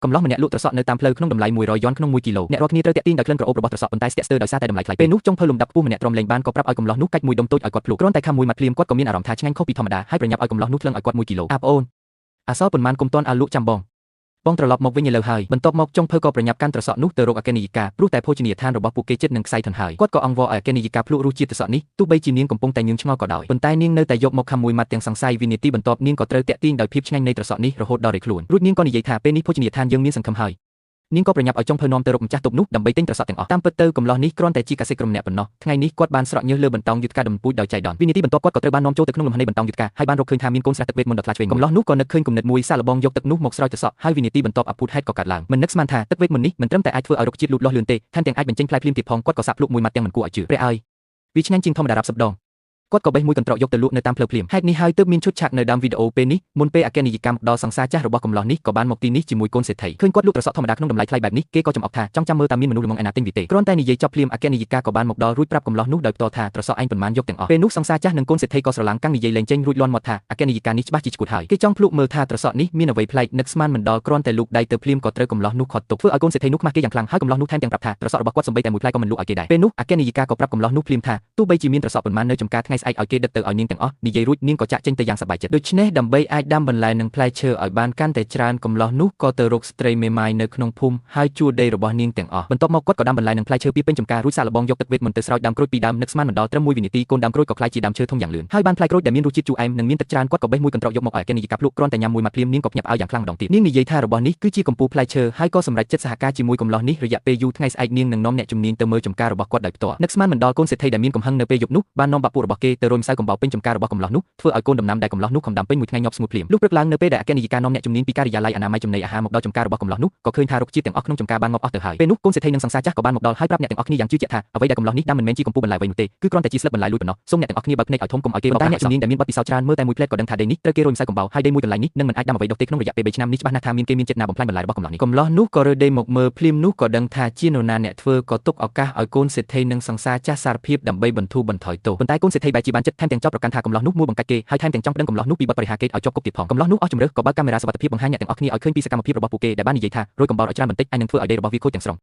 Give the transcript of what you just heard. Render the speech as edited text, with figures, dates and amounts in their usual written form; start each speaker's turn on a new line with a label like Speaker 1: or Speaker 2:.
Speaker 1: កំឡោះម្នាក់លក់ត្រសក់នៅតាមផ្លូវក្នុងតម្លៃ100យ៉នក្នុង1គីឡូអ្នករាល់គ្នាត្រូវតាក់ទាញដោយក្លិនក្រអូបរបស់ត្រសក់ប៉ុន្តែស្ទាក់ស្ទើរដោយសារតែតម្លៃថ្លៃពេលនោះចុងភៅលំដាប់ខ្ពស់ម្នាក់ទ្រាំលេងបានក៏ប្រាប់ឲ្យកំឡោះនោះកាច់មួយដុំតូចឲ្យគាត់ភ្លុកគ្រាន់តែខំមួយម៉ាត់ភ្លាមគាត់ក៏មានអារម្មណ៍ថាឆ្ងាញ់ខុសពីធម្មតាហើយប្រញាប់ឲ្យកំឡោះនោះថ្លឹងឲ្យគាត់1គីឡូអាប្អូនអសល់ប៉ុន្មានគុំតាន់អាលក់ចាំបងត្រឡប់មកវិញឥឡូវហើយបន្ទាប់មកចុងភៅក៏ប្រញាប់កាន់ត្រសក់នោះទៅរកអគ្គនាយិកាព្រោះតែភោជនីយដ្ឋានរបស់ពួកគេជិតនឹងខ្សែធនហើយគាត់ក៏អង្វរឲ្យអគ្គនាយិកាភ្លក់រសជាតិត្រសក់នេះទោះបីជានាងកំពុងតែញឹមឆ្ងល់ក៏ដោយប៉ុន្តែនាងនៅតែយកមកខំមួយម៉ាត់ទាំងសង្ស័យវិនាទីបន្ទាប់នាងក៏ត្រូវតាក់ទាញដោយភាពឆ្ងាញ់នៃត្រសក់នេះរហូតដល់រេខ្លួនរួចនាងក៏និយាយថាពេលនេះភោជនីយដ្ឋានយើងមានសង្ឃឹមហើយនាងក៏ប្រញាប់ឲ្យចុងភៅនាំទៅរកម្ចាស់តុបនោះដើម្បីទិញត្រសក់ទាំងអស់តាមពិតទៅកំឡោះនេះគ្រាន់តែជាកសិករម្នាក់ប៉ុណ្ណោះថ្ងៃនេះគាត់បានស្រក់ញើសលើបន្តោងយុទ្ធការដំពូជដោយចៃដន្យវិនាទីបន្ទាប់គាត់ក៏ត្រូវបាននាំចូលទៅក្នុងលំហនៃបន្តោងយុទ្ធការហើយបានរកឃើញថាមានកូនស្រះទឹកវេទមន្តដ៏ខ្លាចឆ្វេងកំឡោះនោះក៏នឹកឃើញគំនិតមួយសាកល្បងយកទឹកនោះមកស្រោចត្រសក់ហើយវិនាទីបន្ទាប់អភូតហេតុក៏កើតឡើងមិននឹកស្មានថាទឹកវេទមន្តនេះមិនត្រឹមតែអាចធ្វើឲ្យរុក្ខជាតិលូតលាស់លឿនទេថែមទាំងអាចបញ្ចេញផ្លែភ្លាមទៀតផងគាត់ក៏សាកភ្លក់មួយម៉ាត់ទាំងមិនគួរឲ្យជឿព្រះអើយវាឆ្ងាញ់ជាងធម្មតារាប់សិបដងគាត់ក៏បេះមួយកន្ត្រកយកទៅលក់នៅតាមផ្លូវភ្លាមហេតុនេះហើយទើបមានឈុតឆាកនៅដើមវីដេអូពេលនេះមុនពេលអគ្គនាយិកម្មដល់សង្សារចាស់របស់កំឡោះនេះក៏បានមកទីនេះជាមួយកូនសេដ្ឋីឃើញគាត់លក់ត្រសក់ធម្មតាក្នុងតម្លៃថ្លៃបែបនេះគេក៏ចំអកថាចង់ចាំមើលតើមានមនុស្សល្ងងឯណាទិញវាទេគ្រាន់តែនិយាយចប់ភ្លាមអគ្គនាយិកាក៏បានមកដល់រួចប្រាប់កំឡោះនោះដោយផ្ទាល់ថាត្រសក់ឯងប៉ុន្មានយកទាំងអស់ពេលនោះសង្សារចាស់និងកូនសេដ្ឋីក៏ស្រឡាំងកាំងនិយាយលេងចេញរួចលាន់មាត់ថាអគ្គនាយិកានេះច្បាស់ជាឈួតហើយគេចង់ភ្លក់មើលថាត្រសក់នេះមានអ្វីប្លែកនឹកស្មានមិនដល់គ្រាន់តែលូកដៃទៅភ្លាមក៏ត្រូវកំឡោះនោះខត់ទុកធ្វើឲ្យកូនសេដ្ឋីនោះខ្មាស់គេយ៉ាងខ្លាំងហើយកំឡោះនោះថែមទាំងប្រាប់ថាត្រសក់របស់គាត់សម្បីតែមួយផ្លែក៏មិនលក់ឲ្យគេដែរពេលនោះអគ្គនាយិកាក៏ប្រាប់កំឡោះនោះភ្លាមថាទោះបីជាមានត្រសក់ប៉ុន្មាននៅចំការថ្ងៃស្អែកឲ្យគេដឹកទៅឲ្យនាងទាំងអស់និយាយរួចនាងក៏ចាក់ចេញទៅយ៉ាងសប្បាយចិត្តដូច្នេះដើម្បីអាចដាំបន្លែនិងផ្លែឈើឲ្យបានកាន់តែច្រើនកំឡោះនោះក៏ទៅរកស្ត្រីមេម៉ាយនៅក្នុងភូមិហើយជួលដីរបស់នាងទាំងអស់បន្ទាប់មកគាត់ក៏ដាំបន្លែនិងផ្លែឈើពីពេញចំការរួចសាកល្បងយកទឹកវេទមន្តទៅស្រោចដើមក្រូចពីដើមនឹកស្មានមិនដល់ត្រឹម1វិនាទីកូនដើមក្រូចក៏ក្លាយជាដើមឈើធំយ៉ាងលឿនហើយបានផ្លែក្រូចដែលមានរសជាតិជូរអែមនិងមានទឹកច្រើនគាត់ក៏បេះមួយកន្ត្រកយកមកឲ្យអគ្គនាយិកាភ្លក់គ្រាន់តែញ៉ាំមួយម៉ាត់ភ្លាមនាងក៏ភ្ញាក់ផ្អើលយ៉ាងខ្លាំងម្ដងទៀតនាងនិយាយថារបស់នេះគឺជាកំពូលផ្លែឈើហើយក៏សម្រេចចិត្តសហការជាមួយកំឡោះនេះរយៈពេលយូរថ្ងៃស្អែកនាងនឹងនាំអ្នកជំនាញទៅមើលចំការរបស់គាត់ដោយផ្ទាល់នឹកស្មានមិនដល់កូនសេដ្ឋីដែលមានកំហឹងនៅពេលយប់នោះបាននាំបាក់ពួករបស់គេទៅរយម្សៅកំបោរពេញចំការរបស់កំឡោះនោះធ្វើឲ្យកូនដំណាំដែលកំឡោះនោះខំដាំពេញមួយថ្ងៃញាប់ស្ងួតភ្លាមលុះព្រឹកឡើងនៅពេលដែលអគ្គនាយិកានាំអ្នកជំនាញពីការិយាល័យអនាម័យចំណីអាហារមកដល់ចំការរបស់កំឡោះនោះក៏ឃើញថារុក្ខជាតិទាំងអស់ក្នុងចំការបានងាប់អស់ទៅហើយពេលនោះកូនសេដ្ឋីនិងសង្សារចាស់ក៏បានមកដល់ហើយប្រាប់អ្នកទាំងអស់គ្នាយ៉ាងជឿជាក់ថាអ្វីដែលកំឡោះនេះដាំមិនមែនជាកំពូលបន្លែអ្វីនោះទេគឺគ្រាន់តែជាស្លឹកបន្លែលួចប៉ុណ្ណោះសូមអ្នកទាំងអស់គ្នាបើកភ្នែកឲ្យធំកុំឲ្យគេបោកតែអ្នកជំនាញដែលមានបទពិសោធន៍ច្រើនមើលតែមួយផ្លែតក៏ដឹងថាដីនេះត្រូវគេរយម្សៅកំបោរហើយដីមួយកន្លែងនេះនឹងមិនអាចដាំអ្វីដុះទេក្នុងរយៈពេល3ឆ្នាំនេះច្បាស់ណាស់ថាមានគេមានចិត្តណាបំផ្លាញបន្លែរបស់កំឡោះនេះកំឡោះនោះក៏រើដីមកមើលភ្លាមនោះក៏ដឹងថាជានរណាអ្នកធ្វើក៏ទុកឱកាសឲ្យកូនសេដ្ឋីនិងសង្សារចាស់សារភាពដើម្បីបន្ធូរបន្ថយទោសប៉ុន្តែកូនសេដ្ឋីបែរជាបានចិត្តថែមទាំងចោទប្រកាន់ថាកំឡោះនោះមួយបង្កាច់គេហើយថែមទាំងចង់ប្តឹងកំឡោះនោះពីបទបរិហាកេតឲ្យជាប់គុកទៀតផងកំឡោះនោះអស់ជំរឿសក៏បើកកាមេរ៉ាសុវត្ថិភាពបង្ហាញអ្នកទាំងអស់គ្នាឲ្យឃើញពីសកម្មភាពរបស់ពួកគេដែលបាននិយាយថារយកំបោរឲ្យច្រើនបន្តិចអាចនឹងធ្វើឲ្យដីរបស់វាខូចទាំងស្រុង